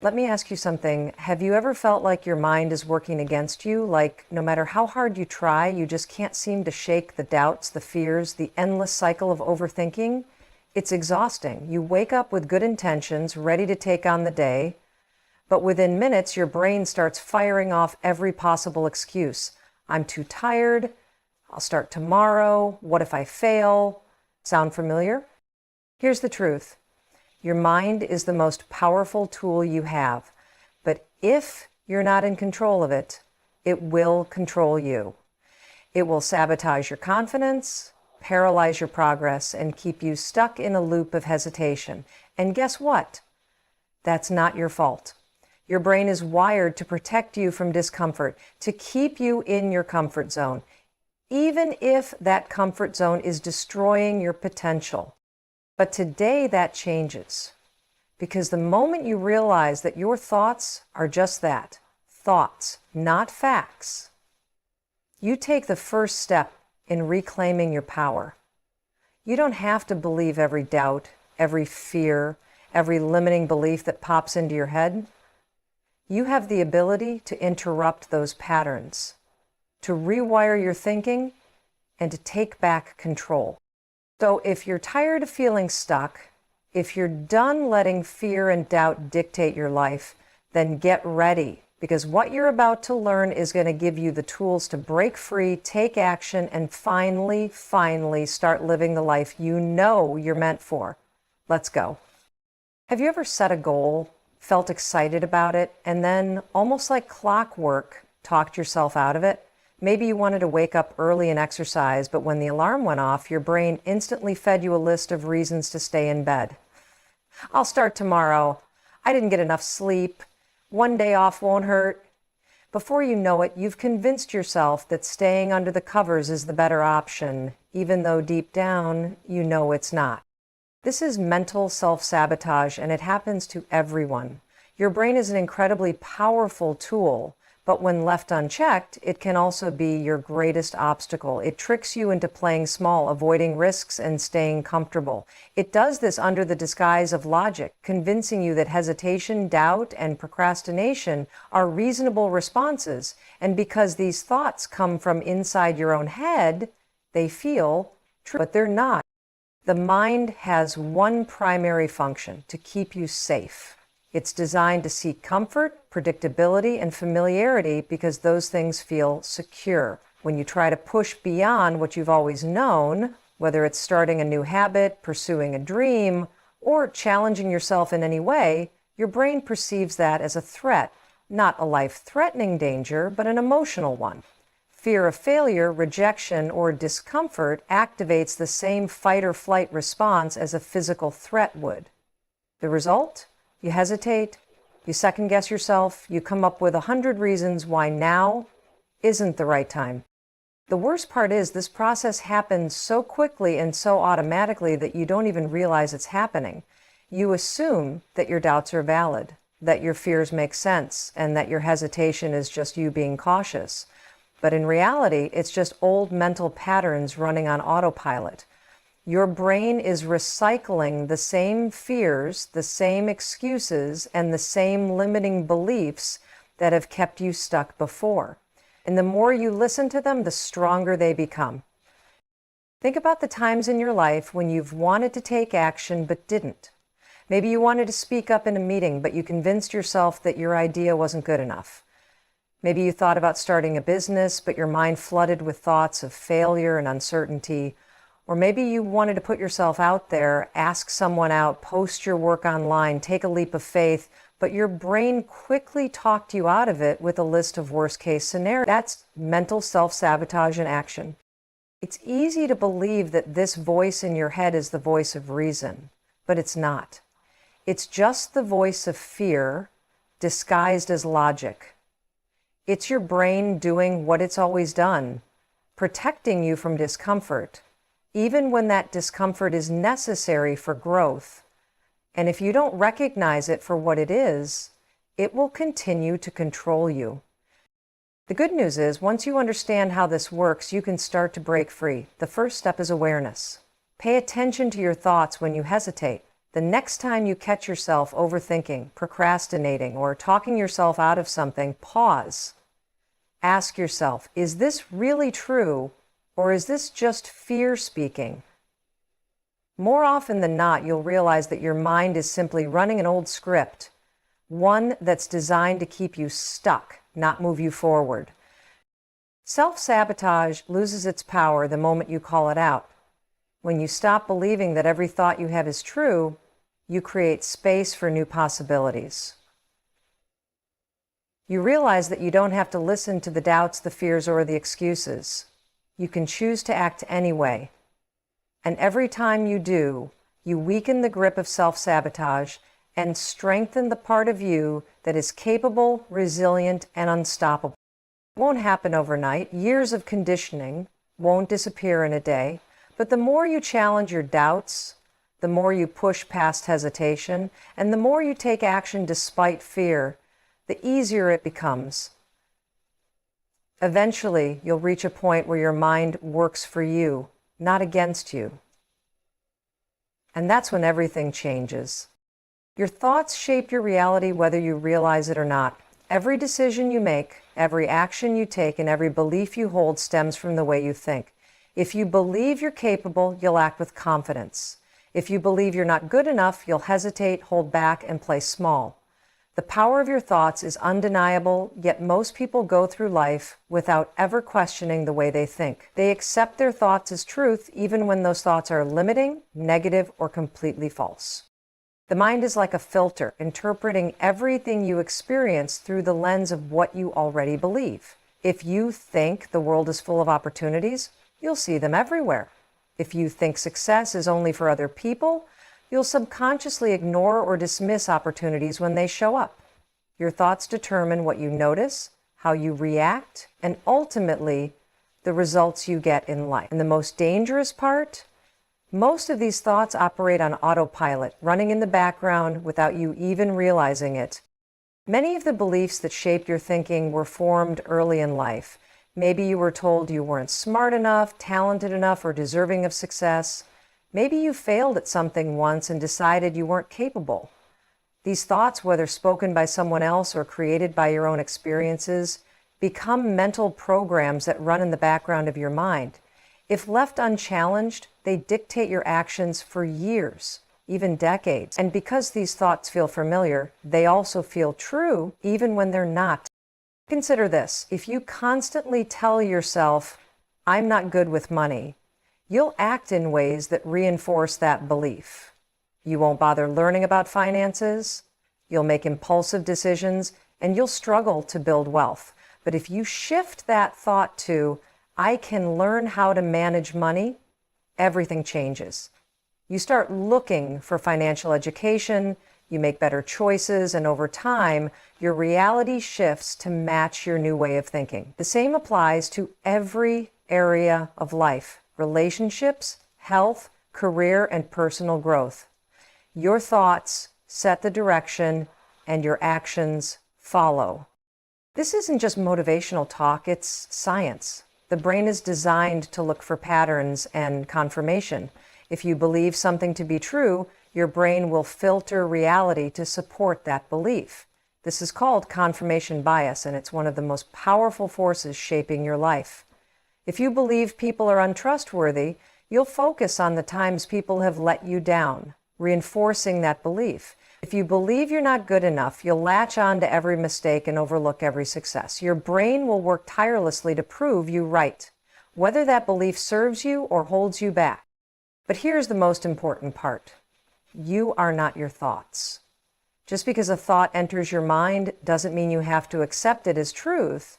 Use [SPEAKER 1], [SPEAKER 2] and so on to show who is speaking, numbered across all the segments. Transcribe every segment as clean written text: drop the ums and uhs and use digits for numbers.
[SPEAKER 1] Let me ask you something. Have you ever felt like your mind is working against you? Like no matter how hard you try, you just can't seem to shake the doubts, the fears, the endless cycle of overthinking? It's exhausting. You wake up with good intentions, ready to take on the day, but within minutes, your brain starts firing off every possible excuse. I'm too tired. I'll start tomorrow. What if I fail? Sound familiar? Here's the truth. Your mind is the most powerful tool you have, but if you're not in control of it, it will control you. It will sabotage your confidence, paralyze your progress, and keep you stuck in a loop of hesitation. And guess what? That's not your fault. Your brain is wired to protect you from discomfort, to keep you in your comfort zone, even if that comfort zone is destroying your potential. But today that changes, because the moment you realize that your thoughts are just that, thoughts, not facts, you take the first step in reclaiming your power. You don't have to believe every doubt, every fear, every limiting belief that pops into your head. You have the ability to interrupt those patterns, to rewire your thinking, and to take back control. So if you're tired of feeling stuck, if you're done letting fear and doubt dictate your life, then get ready, because what you're about to learn is going to give you the tools to break free, take action, and finally start living the life you know you're meant for. Let's go. Have you ever set a goal, felt excited about it, and then almost like clockwork, talked yourself out of it? Maybe you wanted to wake up early and exercise, but when the alarm went off, your brain instantly fed you a list of reasons to stay in bed. I'll start tomorrow. I didn't get enough sleep. One day off won't hurt. Before you know it, you've convinced yourself that staying under the covers is the better option, even though deep down, you know it's not. This is mental self-sabotage, and it happens to everyone. Your brain is an incredibly powerful tool, but when left unchecked, it can also be your greatest obstacle. It tricks you into playing small, avoiding risks, and staying comfortable. It does this under the disguise of logic, convincing you that hesitation, doubt, and procrastination are reasonable responses. And because these thoughts come from inside your own head, they feel true, but they're not. The mind has one primary function: to keep you safe. It's designed to seek comfort, predictability, and familiarity because those things feel secure. When you try to push beyond what you've always known, whether it's starting a new habit, pursuing a dream, or challenging yourself in any way, your brain perceives that as a threat, not a life-threatening danger, but an emotional one. Fear of failure, rejection, or discomfort activates the same fight or flight response as a physical threat would. The result? You hesitate, you second-guess yourself, you come up with 100 reasons why now isn't the right time. The worst part is this process happens so quickly and so automatically that you don't even realize it's happening. You assume that your doubts are valid, that your fears make sense, and that your hesitation is just you being cautious. But in reality, it's just old mental patterns running on autopilot. Your brain is recycling the same fears, the same excuses, and the same limiting beliefs that have kept you stuck before. And the more you listen to them, the stronger they become. Think about the times in your life when you've wanted to take action but didn't. Maybe you wanted to speak up in a meeting, but you convinced yourself that your idea wasn't good enough. Maybe you thought about starting a business, but your mind flooded with thoughts of failure and uncertainty. Or maybe you wanted to put yourself out there, ask someone out, post your work online, take a leap of faith, but your brain quickly talked you out of it with a list of worst-case scenarios. That's mental self-sabotage in action. It's easy to believe that this voice in your head is the voice of reason, but it's not. It's just the voice of fear disguised as logic. It's your brain doing what it's always done, protecting you from discomfort, even when that discomfort is necessary for growth. And if you don't recognize it for what it is, it will continue to control you. The good news is, once you understand how this works, you can start to break free. The first step is awareness. Pay attention to your thoughts when you hesitate. The next time you catch yourself overthinking, procrastinating, or talking yourself out of something, pause. Ask yourself, is this really true, or is this just fear speaking? More often than not, you'll realize that your mind is simply running an old script, one that's designed to keep you stuck, not move you forward. Self-sabotage loses its power the moment you call it out. When you stop believing that every thought you have is true, you create space for new possibilities. You realize that you don't have to listen to the doubts, the fears, or the excuses. You can choose to act anyway. And every time you do, you weaken the grip of self-sabotage and strengthen the part of you that is capable, resilient, and unstoppable. It won't happen overnight. Years of conditioning won't disappear in a day. But the more you challenge your doubts, the more you push past hesitation, and the more you take action despite fear, the easier it becomes. Eventually, you'll reach a point where your mind works for you, not against you. And that's when everything changes. Your thoughts shape your reality whether you realize it or not. Every decision you make, every action you take, and every belief you hold stems from the way you think. If you believe you're capable, you'll act with confidence. If you believe you're not good enough, you'll hesitate, hold back, and play small. The power of your thoughts is undeniable, yet most people go through life without ever questioning the way they think. They accept their thoughts as truth, even when those thoughts are limiting, negative, or completely false. The mind is like a filter, interpreting everything you experience through the lens of what you already believe. If you think the world is full of opportunities, you'll see them everywhere. If you think success is only for other people, you'll subconsciously ignore or dismiss opportunities when they show up. Your thoughts determine what you notice, how you react, and ultimately, the results you get in life. And the most dangerous part? Most of these thoughts operate on autopilot, running in the background without you even realizing it. Many of the beliefs that shaped your thinking were formed early in life. Maybe you were told you weren't smart enough, talented enough, or deserving of success. Maybe you failed at something once and decided you weren't capable. These thoughts, whether spoken by someone else or created by your own experiences, become mental programs that run in the background of your mind. If left unchallenged, they dictate your actions for years, even decades. And because these thoughts feel familiar, they also feel true, even when they're not. Consider this. If you constantly tell yourself, "I'm not good with money," you'll act in ways that reinforce that belief. You won't bother learning about finances, you'll make impulsive decisions, and you'll struggle to build wealth. But if you shift that thought to, "I can learn how to manage money," everything changes. You start looking for financial education, you make better choices, and over time, your reality shifts to match your new way of thinking. The same applies to every area of life: relationships, health, career, and personal growth. Your thoughts set the direction, and your actions follow. This isn't just motivational talk, it's science. The brain is designed to look for patterns and confirmation. If you believe something to be true, your brain will filter reality to support that belief. This is called confirmation bias, and it's one of the most powerful forces shaping your life. If you believe people are untrustworthy, you'll focus on the times people have let you down, reinforcing that belief. If you believe you're not good enough, you'll latch on to every mistake and overlook every success. Your brain will work tirelessly to prove you right, whether that belief serves you or holds you back. But here's the most important part. You are not your thoughts. Just because a thought enters your mind doesn't mean you have to accept it as truth.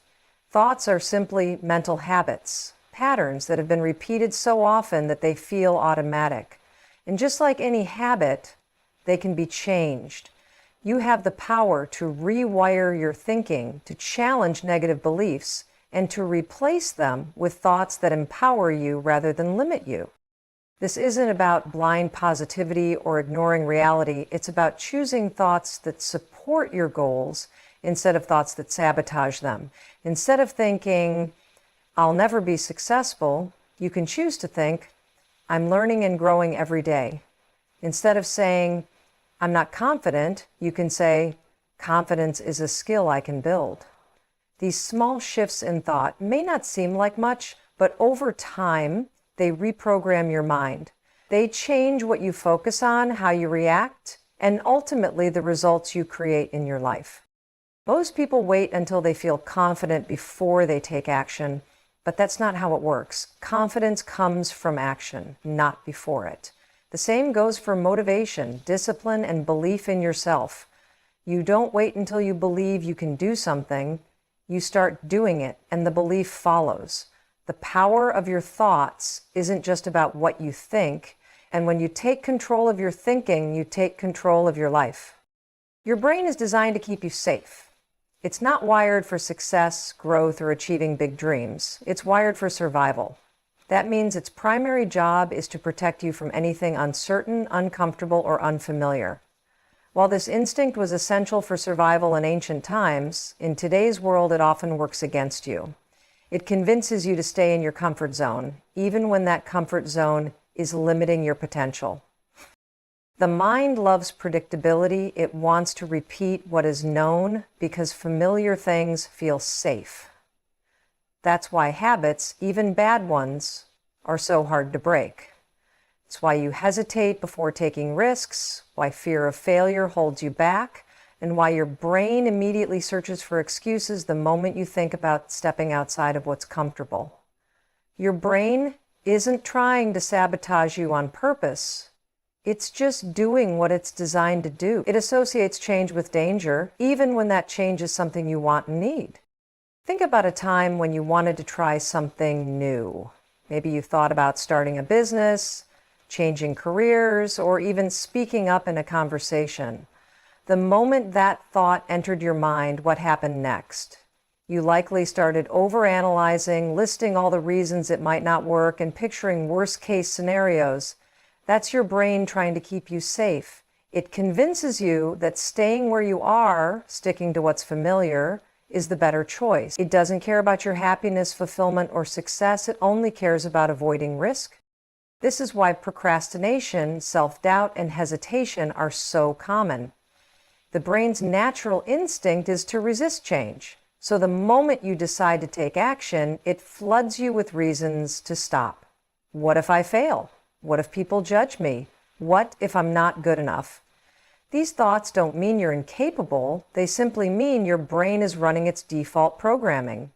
[SPEAKER 1] Thoughts are simply mental habits, patterns that have been repeated so often that they feel automatic. And just like any habit, they can be changed. You have the power to rewire your thinking, to challenge negative beliefs, and to replace them with thoughts that empower you rather than limit you. This isn't about blind positivity or ignoring reality. It's about choosing thoughts that support your goals instead of thoughts that sabotage them. Instead of thinking, "I'll never be successful," you can choose to think, "I'm learning and growing every day." Instead of saying, I'm not confident, you can say, confidence is a skill I can build. These small shifts in thought may not seem like much, but over time, they reprogram your mind. They change what you focus on, how you react, and ultimately the results you create in your life. Most people wait until they feel confident before they take action, but that's not how it works. Confidence comes from action, not before it. The same goes for motivation, discipline, and belief in yourself. You don't wait until you believe you can do something. You start doing it, and the belief follows. The power of your thoughts isn't just about what you think, and when you take control of your thinking, you take control of your life. Your brain is designed to keep you safe. It's not wired for success, growth, or achieving big dreams. It's wired for survival. That means its primary job is to protect you from anything uncertain, uncomfortable, or unfamiliar. While this instinct was essential for survival in ancient times, in today's world it often works against you. It convinces you to stay in your comfort zone, even when that comfort zone is limiting your potential. The mind loves predictability. It wants to repeat what is known because familiar things feel safe. That's why habits, even bad ones, are so hard to break. It's why you hesitate before taking risks, why fear of failure holds you back, and why your brain immediately searches for excuses the moment you think about stepping outside of what's comfortable. Your brain isn't trying to sabotage you on purpose. It's just doing what it's designed to do. It associates change with danger, even when that change is something you want and need. Think about a time when you wanted to try something new. Maybe you thought about starting a business, changing careers, or even speaking up in a conversation. The moment that thought entered your mind, what happened next? You likely started overanalyzing, listing all the reasons it might not work, and picturing worst-case scenarios. That's your brain trying to keep you safe. It convinces you that staying where you are, sticking to what's familiar, is the better choice. It doesn't care about your happiness, fulfillment, or success. It only cares about avoiding risk. This is why procrastination, self-doubt, and hesitation are so common. The brain's natural instinct is to resist change. So the moment you decide to take action, it floods you with reasons to stop. What if I fail? What if people judge me? What if I'm not good enough? These thoughts don't mean you're incapable. They simply mean your brain is running its default programming.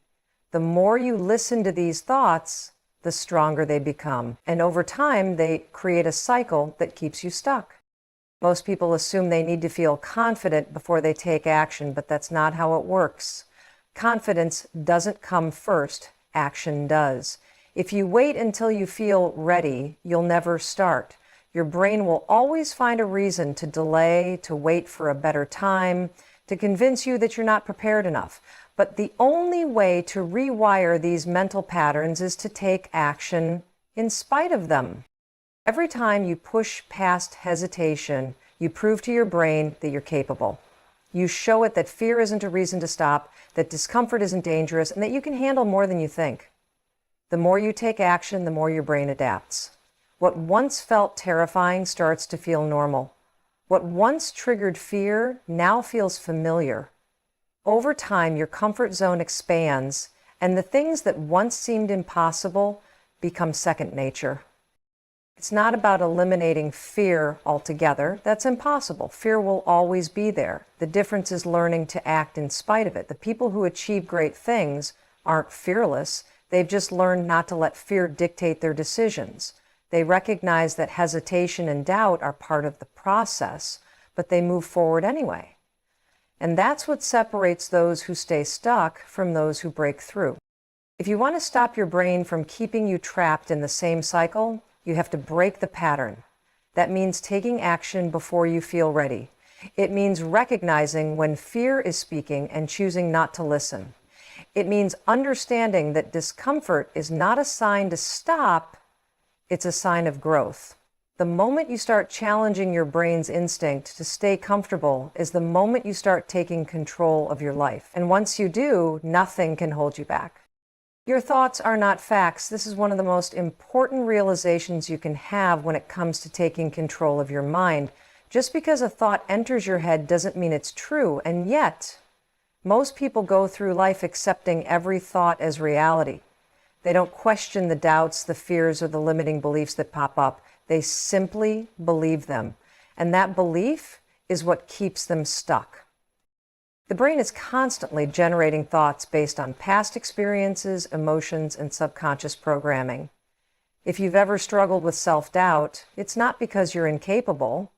[SPEAKER 1] The more you listen to these thoughts, the stronger they become. And over time, they create a cycle that keeps you stuck. Most people assume they need to feel confident before they take action, but that's not how it works. Confidence doesn't come first, action does. If you wait until you feel ready, you'll never start. Your brain will always find a reason to delay, to wait for a better time, to convince you that you're not prepared enough. But the only way to rewire these mental patterns is to take action in spite of them. Every time you push past hesitation, you prove to your brain that you're capable. You show it that fear isn't a reason to stop, that discomfort isn't dangerous, and that you can handle more than you think. The more you take action, the more your brain adapts. What once felt terrifying starts to feel normal. What once triggered fear now feels familiar. Over time, your comfort zone expands, and the things that once seemed impossible become second nature. It's not about eliminating fear altogether. That's impossible. Fear will always be there. The difference is learning to act in spite of it. The people who achieve great things aren't fearless. They've just learned not to let fear dictate their decisions. They recognize that hesitation and doubt are part of the process, but they move forward anyway. And that's what separates those who stay stuck from those who break through. If you want to stop your brain from keeping you trapped in the same cycle, you have to break the pattern. That means taking action before you feel ready. It means recognizing when fear is speaking and choosing not to listen. It means understanding that discomfort is not a sign to stop, it's a sign of growth. The moment you start challenging your brain's instinct to stay comfortable is the moment you start taking control of your life. And once you do, nothing can hold you back. Your thoughts are not facts. This is one of the most important realizations you can have when it comes to taking control of your mind. Just because a thought enters your head doesn't mean it's true, and yet, most people go through life accepting every thought as reality. They don't question the doubts, the fears, or the limiting beliefs that pop up. They simply believe them. And that belief is what keeps them stuck. The brain is constantly generating thoughts based on past experiences, emotions, and subconscious programming. If you've ever struggled with self-doubt, it's not because you're incapable.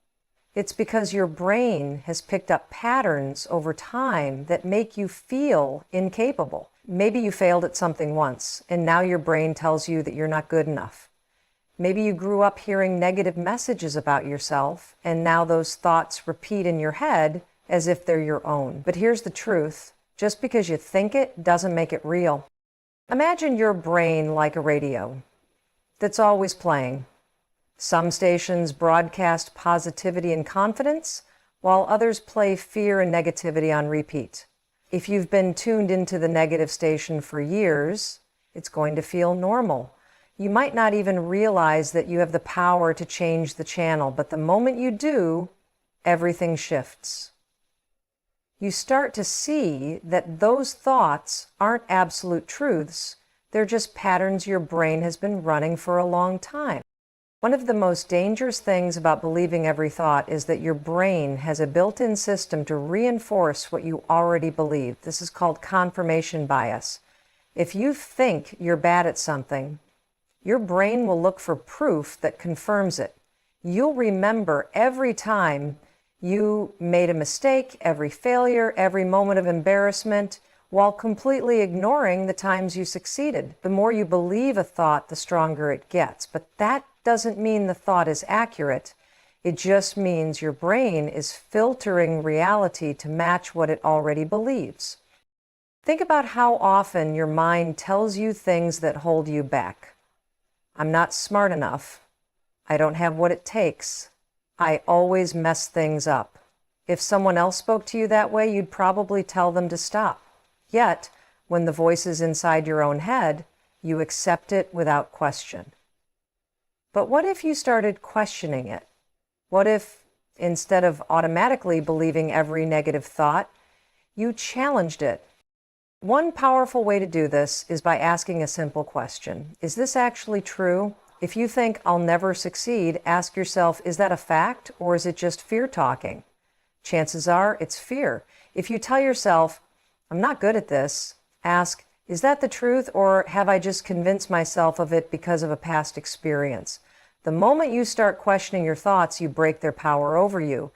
[SPEAKER 1] It's because your brain has picked up patterns over time that make you feel incapable. Maybe you failed at something once, and now your brain tells you that you're not good enough. Maybe you grew up hearing negative messages about yourself, and now those thoughts repeat in your head as if they're your own. But here's the truth. Just because you think it doesn't make it real. Imagine your brain like a radio that's always playing. Some stations broadcast positivity and confidence, while others play fear and negativity on repeat. If you've been tuned into the negative station for years, it's going to feel normal. You might not even realize that you have the power to change the channel, but the moment you do, everything shifts. You start to see that those thoughts aren't absolute truths. They're just patterns your brain has been running for a long time. One of the most dangerous things about believing every thought is that your brain has a built-in system to reinforce what you already believe. This is called confirmation bias. If you think you're bad at something, your brain will look for proof that confirms it. You'll remember every time you made a mistake, every failure, every moment of embarrassment, while completely ignoring the times you succeeded. The more you believe a thought, the stronger it gets. But that doesn't mean the thought is accurate. It just means your brain is filtering reality to match what it already believes. Think about how often your mind tells you things that hold you back. I'm not smart enough. I don't have what it takes. I always mess things up. If someone else spoke to you that way, you'd probably tell them to stop. Yet, when the voice is inside your own head, you accept it without question. But what if you started questioning it? What if, instead of automatically believing every negative thought, you challenged it? One powerful way to do this is by asking a simple question. Is this actually true? If you think I'll never succeed, ask yourself, is that a fact or is it just fear talking? Chances are it's fear. If you tell yourself, I'm not good at this, ask, is that the truth or have I just convinced myself of it because of a past experience? The moment you start questioning your thoughts, you break their power over you.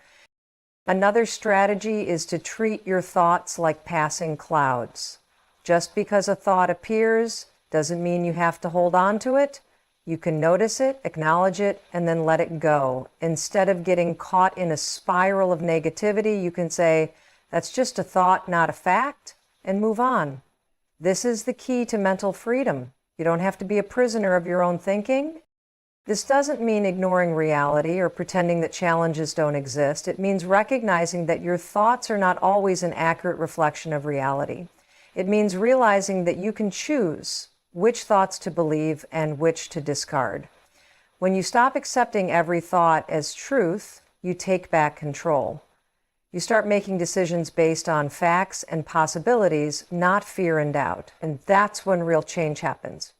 [SPEAKER 1] Another strategy is to treat your thoughts like passing clouds. Just because a thought appears doesn't mean you have to hold on to it. You can notice it, acknowledge it, and then let it go. Instead of getting caught in a spiral of negativity, you can say, that's just a thought, not a fact, and move on. This is the key to mental freedom. You don't have to be a prisoner of your own thinking. This doesn't mean ignoring reality or pretending that challenges don't exist. It means recognizing that your thoughts are not always an accurate reflection of reality. It means realizing that you can choose which thoughts to believe and which to discard. When you stop accepting every thought as truth, you take back control. You start making decisions based on facts and possibilities, not fear and doubt. And that's when real change happens.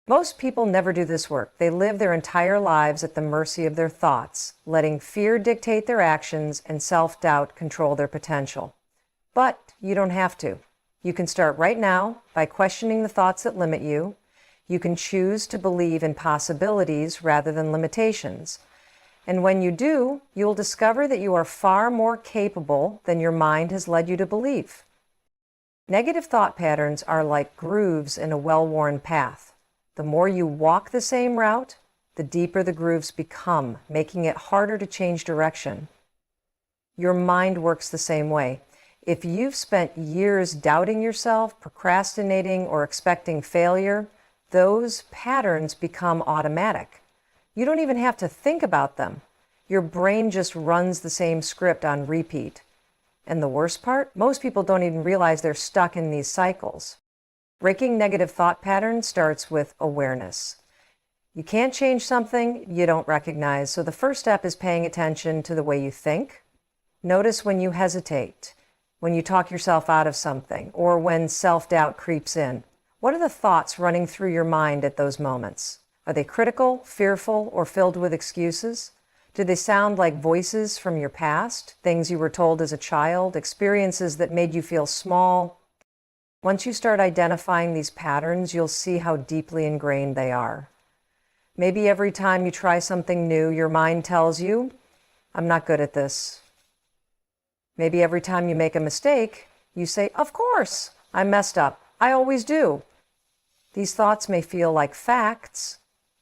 [SPEAKER 1] Most people never do this work. They live their entire lives at the mercy of their thoughts, letting fear dictate their actions and self-doubt control their potential. But you don't have to. You can start right now by questioning the thoughts that limit you. You can choose to believe in possibilities rather than limitations. And when you do, you'll discover that you are far more capable than your mind has led you to believe. Negative thought patterns are like grooves in a well-worn path. The more you walk the same route, the deeper the grooves become, making it harder to change direction. Your mind works the same way. If you've spent years doubting yourself, procrastinating, or expecting failure, those patterns become automatic. You don't even have to think about them. Your brain just runs the same script on repeat. And the worst part, most people don't even realize they're stuck in these cycles. Breaking negative thought patterns starts with awareness. You can't change something you don't recognize, so the first step is paying attention to the way you think. Notice when you hesitate, when you talk yourself out of something, or when self-doubt creeps in. What are the thoughts running through your mind at those moments? Are they critical, fearful, or filled with excuses? Do they sound like voices from your past, things you were told as a child, experiences that made you feel small? Once you start identifying these patterns, you'll see how deeply ingrained they are. Maybe every time you try something new, your mind tells you, "I'm not good at this." Maybe every time you make a mistake, you say, "Of course, I messed up. I always do." These thoughts may feel like facts,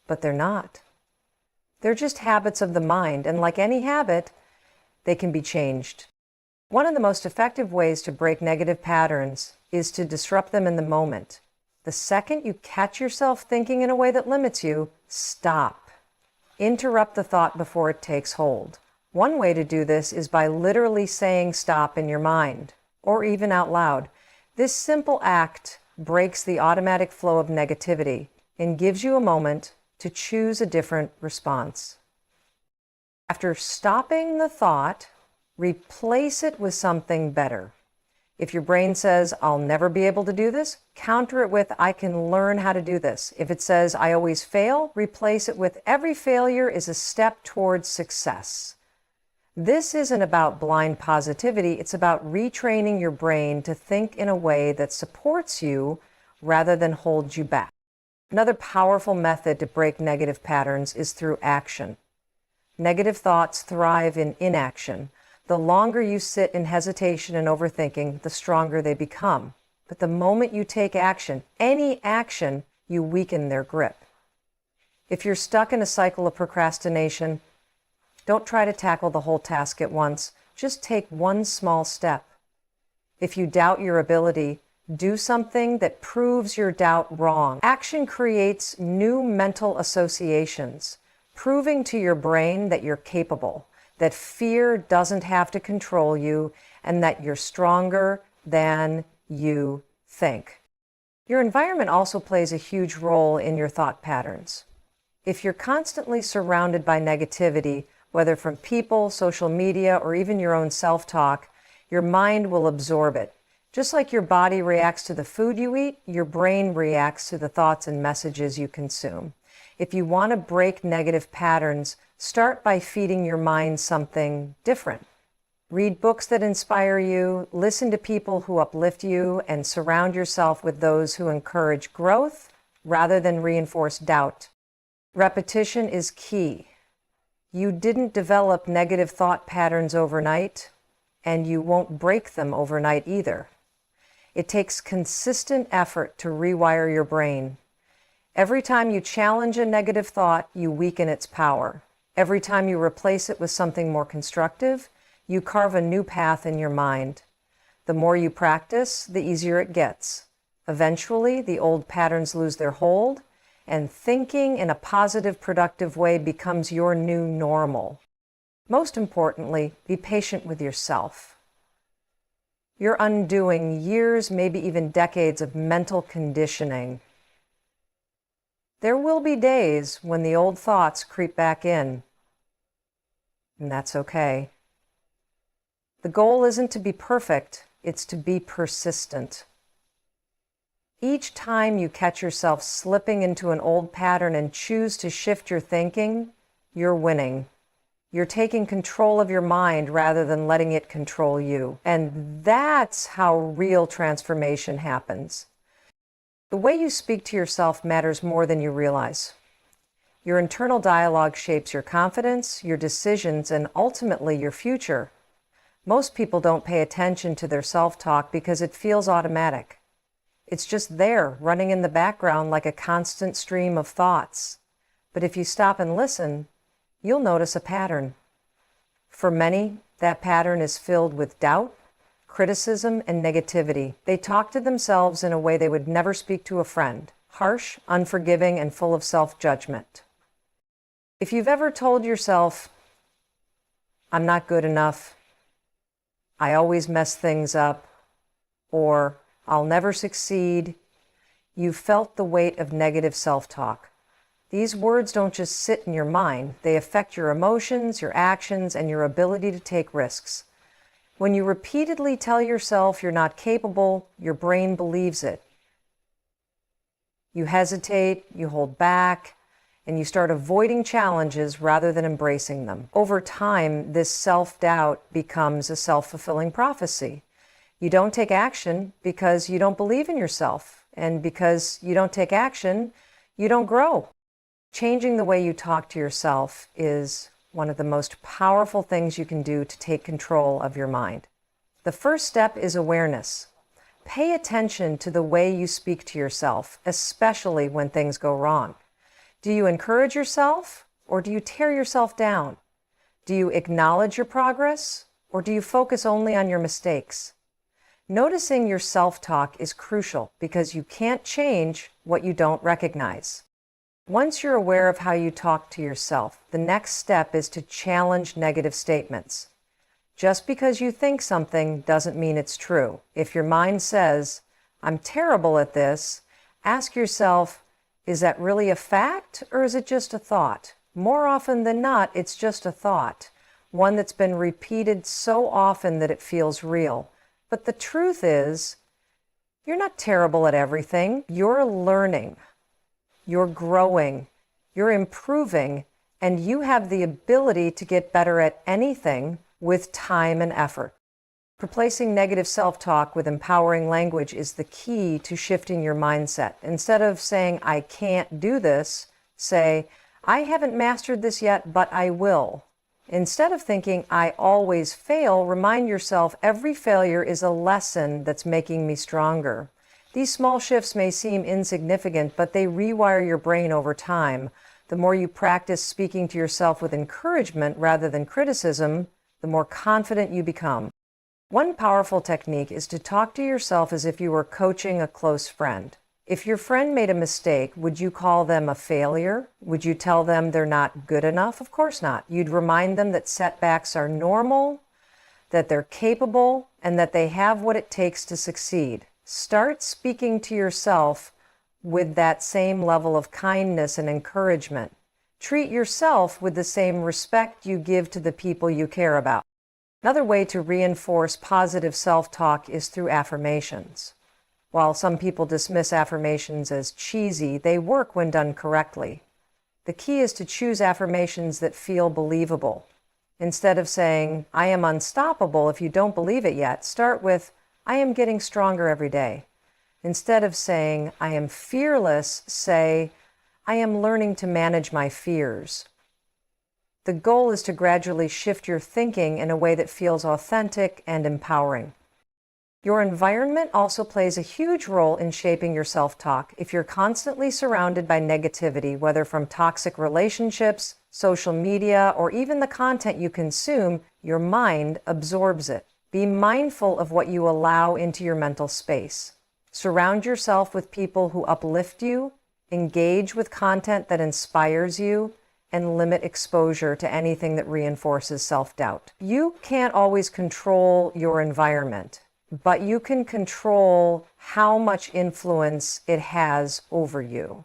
[SPEAKER 1] but they're not. They're just habits of the mind, and like any habit, they can be changed. One of the most effective ways to break negative patterns is to disrupt them in the moment. The second you catch yourself thinking in a way that limits you, stop. Interrupt the thought before it takes hold. One way to do this is by literally saying stop in your mind, or even out loud. This simple act breaks the automatic flow of negativity and gives you a moment to choose a different response. After stopping the thought, replace it with something better. If your brain says, "I'll never be able to do this," counter it with, "I can learn how to do this." If it says, "I always fail," replace it with, "Every failure is a step towards success." This isn't about blind positivity. It's about retraining your brain to think in a way that supports you rather than holds you back. Another powerful method to break negative patterns is through action. Negative thoughts thrive in inaction. The longer you sit in hesitation and overthinking, the stronger they become. But the moment you take action, any action, you weaken their grip. If you're stuck in a cycle of procrastination, don't try to tackle the whole task at once. Just take one small step. If you doubt your ability, do something that proves your doubt wrong. Action creates new mental associations, proving to your brain that you're capable, that fear doesn't have to control you, and that you're stronger than you think. Your environment also plays a huge role in your thought patterns. If you're constantly surrounded by negativity, whether from people, social media, or even your own self-talk, your mind will absorb it. Just like your body reacts to the food you eat, your brain reacts to the thoughts and messages you consume. If you want to break negative patterns, start by feeding your mind something different. Read books that inspire you, listen to people who uplift you, and surround yourself with those who encourage growth rather than reinforce doubt. Repetition is key. You didn't develop negative thought patterns overnight, and you won't break them overnight either. It takes consistent effort to rewire your brain. Every time you challenge a negative thought, you weaken its power. Every time you replace it with something more constructive, you carve a new path in your mind. The more you practice, the easier it gets. Eventually, the old patterns lose their hold, and thinking in a positive, productive way becomes your new normal. Most importantly, be patient with yourself. You're undoing years, maybe even decades of mental conditioning. There will be days when the old thoughts creep back in, and that's okay. The goal isn't to be perfect, it's to be persistent. Each time you catch yourself slipping into an old pattern and choose to shift your thinking, you're winning. You're taking control of your mind rather than letting it control you. And that's how real transformation happens. The way you speak to yourself matters more than you realize. Your internal dialogue shapes your confidence, your decisions, and ultimately your future. Most people don't pay attention to their self-talk because it feels automatic. It's just there, running in the background like a constant stream of thoughts. But if you stop and listen, you'll notice a pattern. For many, that pattern is filled with doubt, criticism, and negativity. They talk to themselves in a way they would never speak to a friend, harsh, unforgiving, and full of self-judgment. If you've ever told yourself, "I'm not good enough," "I always mess things up," or "I'll never succeed," You've felt the weight of negative self-talk. These words don't just sit in your mind, they affect your emotions, your actions, and your ability to take risks. When you repeatedly tell yourself you're not capable, your brain believes it. You hesitate, you hold back, and you start avoiding challenges rather than embracing them. Over time, this self-doubt becomes a self-fulfilling prophecy. You don't take action because you don't believe in yourself, and because you don't take action, you don't grow. Changing the way you talk to yourself is one of the most powerful things you can do to take control of your mind. The first step is awareness. Pay attention to the way you speak to yourself, especially when things go wrong. Do you encourage yourself, or do you tear yourself down? Do you acknowledge your progress, or do you focus only on your mistakes? Noticing your self-talk is crucial because you can't change what you don't recognize. Once you're aware of how you talk to yourself, the next step is to challenge negative statements. Just because you think something doesn't mean it's true. If your mind says, "I'm terrible at this," ask yourself, is that really a fact or is it just a thought? More often than not, it's just a thought, one that's been repeated so often that it feels real. But the truth is, you're not terrible at everything. You're learning. You're growing, you're improving, and you have the ability to get better at anything with time and effort. Replacing negative self-talk with empowering language is the key to shifting your mindset. Instead of saying, "I can't do this," say, "I haven't mastered this yet, but I will." Instead of thinking, "I always fail," remind yourself, "Every failure is a lesson that's making me stronger." These small shifts may seem insignificant, but they rewire your brain over time. The more you practice speaking to yourself with encouragement rather than criticism, the more confident you become. One powerful technique is to talk to yourself as if you were coaching a close friend. If your friend made a mistake, would you call them a failure? Would you tell them they're not good enough? Of course not. You'd remind them that setbacks are normal, that they're capable, and that they have what it takes to succeed. Start speaking to yourself with that same level of kindness and encouragement. Treat yourself with the same respect you give to the people you care about. Another way to reinforce positive self-talk is through affirmations. While some people dismiss affirmations as cheesy, they work when done correctly. The key is to choose affirmations that feel believable. Instead of saying, "I am unstoppable," if you don't believe it yet, start with, "I am getting stronger every day." Instead of saying, "I am fearless," say, "I am learning to manage my fears." The goal is to gradually shift your thinking in a way that feels authentic and empowering. Your environment also plays a huge role in shaping your self-talk. If you're constantly surrounded by negativity, whether from toxic relationships, social media, or even the content you consume, your mind absorbs it. Be mindful of what you allow into your mental space. Surround yourself with people who uplift you, engage with content that inspires you, and limit exposure to anything that reinforces self-doubt. You can't always control your environment, but you can control how much influence it has over you.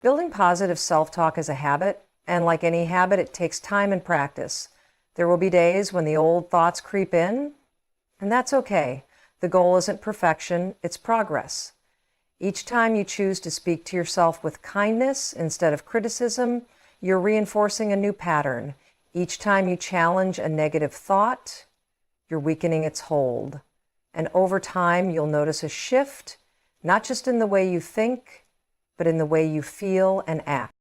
[SPEAKER 1] Building positive self-talk is a habit, and like any habit, it takes time and practice. There will be days when the old thoughts creep in, and that's okay. The goal isn't perfection, it's progress. Each time you choose to speak to yourself with kindness instead of criticism, you're reinforcing a new pattern. Each time you challenge a negative thought, you're weakening its hold. And over time, you'll notice a shift, not just in the way you think, but in the way you feel and act.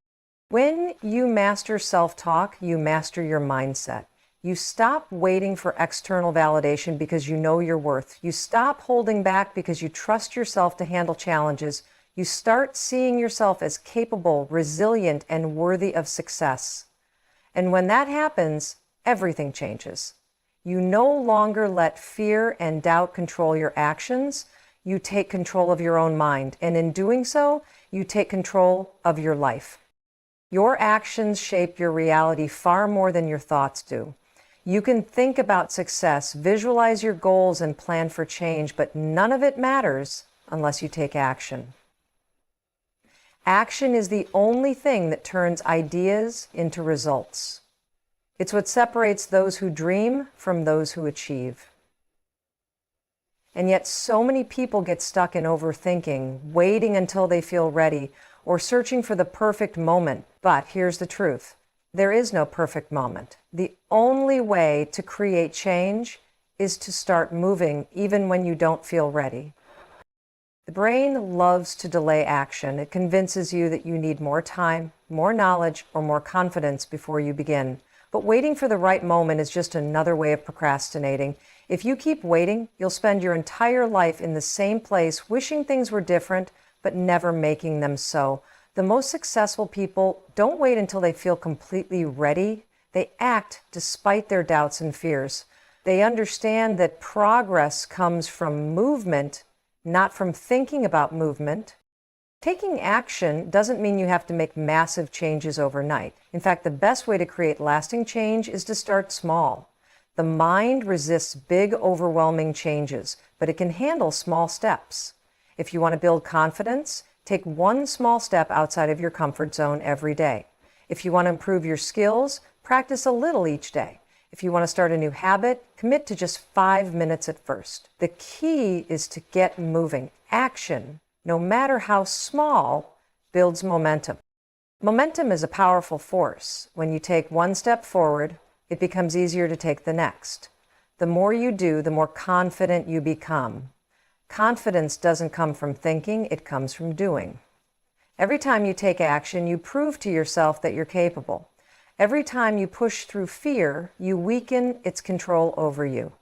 [SPEAKER 1] When you master self-talk, you master your mindset. You stop waiting for external validation because you know your worth. You stop holding back because you trust yourself to handle challenges. You start seeing yourself as capable, resilient, and worthy of success. And when that happens, everything changes. You no longer let fear and doubt control your actions. You take control of your own mind. And in doing so, you take control of your life. Your actions shape your reality far more than your thoughts do. You can think about success, visualize your goals, and plan for change, but none of it matters unless you take action. Action is the only thing that turns ideas into results. It's what separates those who dream from those who achieve. And yet so many people get stuck in overthinking, waiting until they feel ready, or searching for the perfect moment. But here's the truth. There is no perfect moment. The only way to create change is to start moving even when you don't feel ready. The brain loves to delay action. It convinces you that you need more time, more knowledge, or more confidence before you begin. But waiting for the right moment is just another way of procrastinating. If you keep waiting, you'll spend your entire life in the same place, wishing things were different, but never making them so. The most successful people don't wait until they feel completely ready. They act despite their doubts and fears. They understand that progress comes from movement, not from thinking about movement. Taking action doesn't mean you have to make massive changes overnight. In fact, the best way to create lasting change is to start small. The mind resists big, overwhelming changes, but it can handle small steps. If you want to build confidence, take one small step outside of your comfort zone every day. If you want to improve your skills, practice a little each day. If you want to start a new habit, commit to just 5 minutes at first. The key is to get moving. Action, no matter how small, builds momentum. Momentum is a powerful force. When you take one step forward, it becomes easier to take the next. The more you do, the more confident you become. Confidence doesn't come from thinking, it comes from doing. Every time you take action, you prove to yourself that you're capable. Every time you push through fear, you weaken its control over you.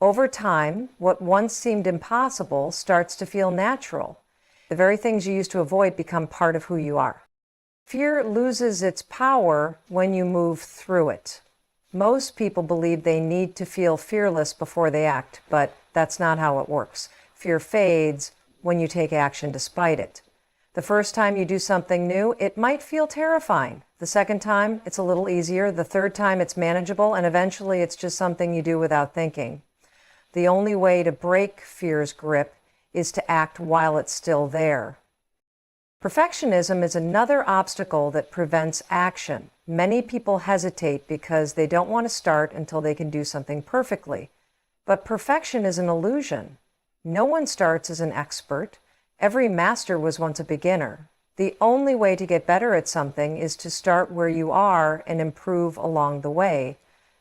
[SPEAKER 1] Over time, what once seemed impossible starts to feel natural. The very things you used to avoid become part of who you are. Fear loses its power when you move through it. Most people believe they need to feel fearless before they act, but that's not how it works. Fear fades when you take action despite it. The first time you do something new, it might feel terrifying. The second time, it's a little easier. The third time, it's manageable, and eventually it's just something you do without thinking. The only way to break fear's grip is to act while it's still there. Perfectionism is another obstacle that prevents action. Many people hesitate because they don't want to start until they can do something perfectly. But perfection is an illusion. No one starts as an expert. Every master was once a beginner. The only way to get better at something is to start where you are and improve along the way.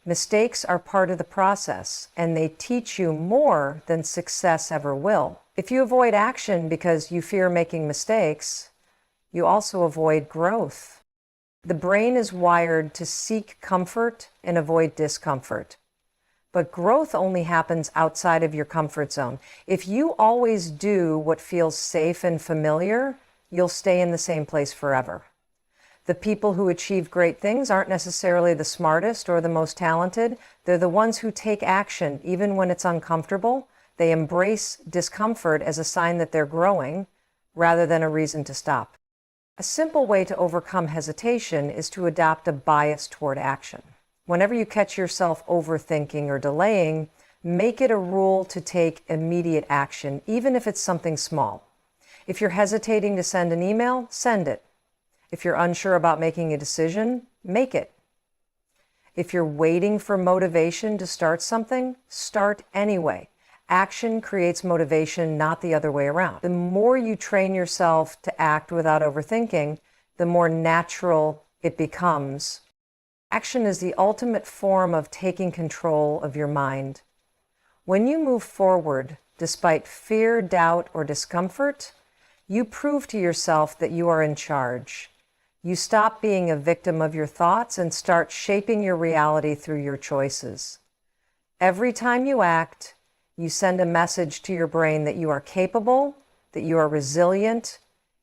[SPEAKER 1] Mistakes are part of the process, and they teach you more than success ever will. If you avoid action because you fear making mistakes, you also avoid growth. The brain is wired to seek comfort and avoid discomfort. But growth only happens outside of your comfort zone. If you always do what feels safe and familiar, you'll stay in the same place forever. The people who achieve great things aren't necessarily the smartest or the most talented. They're the ones who take action even when it's uncomfortable. They embrace discomfort as a sign that they're growing rather than a reason to stop. A simple way to overcome hesitation is to adopt a bias toward action. Whenever you catch yourself overthinking or delaying, make it a rule to take immediate action, even if it's something small. If you're hesitating to send an email, send it. If you're unsure about making a decision, make it. If you're waiting for motivation to start something, start anyway. Action creates motivation, not the other way around. The more you train yourself to act without overthinking, the more natural it becomes. Action is the ultimate form of taking control of your mind. When you move forward, despite fear, doubt, or discomfort, you prove to yourself that you are in charge. You stop being a victim of your thoughts and start shaping your reality through your choices. Every time you act, you send a message to your brain that you are capable, that you are resilient,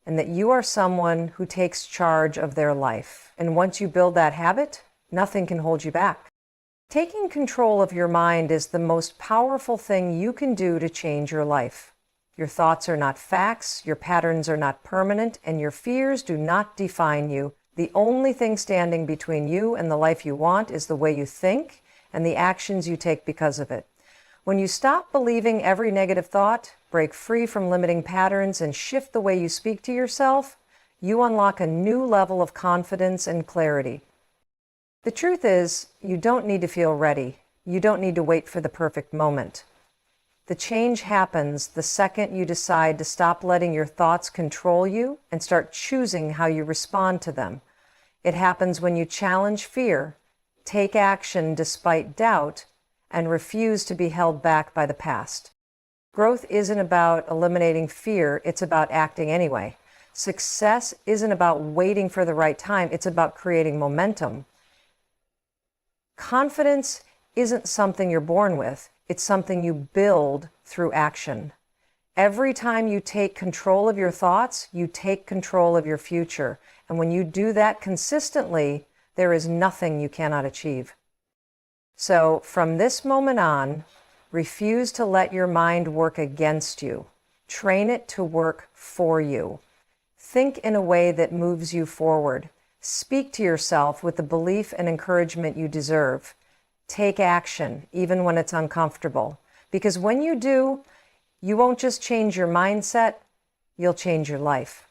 [SPEAKER 1] and that you are someone who takes charge of their life. And once you build that habit, nothing can hold you back. Taking control of your mind is the most powerful thing you can do to change your life. Your thoughts are not facts, your patterns are not permanent, and your fears do not define you. The only thing standing between you and the life you want is the way you think and the actions you take because of it. When you stop believing every negative thought, break free from limiting patterns, and shift the way you speak to yourself, you unlock a new level of confidence and clarity. The truth is, you don't need to feel ready. You don't need to wait for the perfect moment. The change happens the second you decide to stop letting your thoughts control you and start choosing how you respond to them. It happens when you challenge fear, take action despite doubt, and refuse to be held back by the past. Growth isn't about eliminating fear, it's about acting anyway. Success isn't about waiting for the right time, it's about creating momentum. Confidence isn't something you're born with, it's something you build through action. Every time you take control of your thoughts, you take control of your future. And when you do that consistently, there is nothing you cannot achieve. So from this moment on, refuse to let your mind work against you. Train it to work for you. Think in a way that moves you forward. Speak to yourself with the belief and encouragement you deserve. Take action, even when it's uncomfortable. Because when you do, you won't just change your mindset, you'll change your life.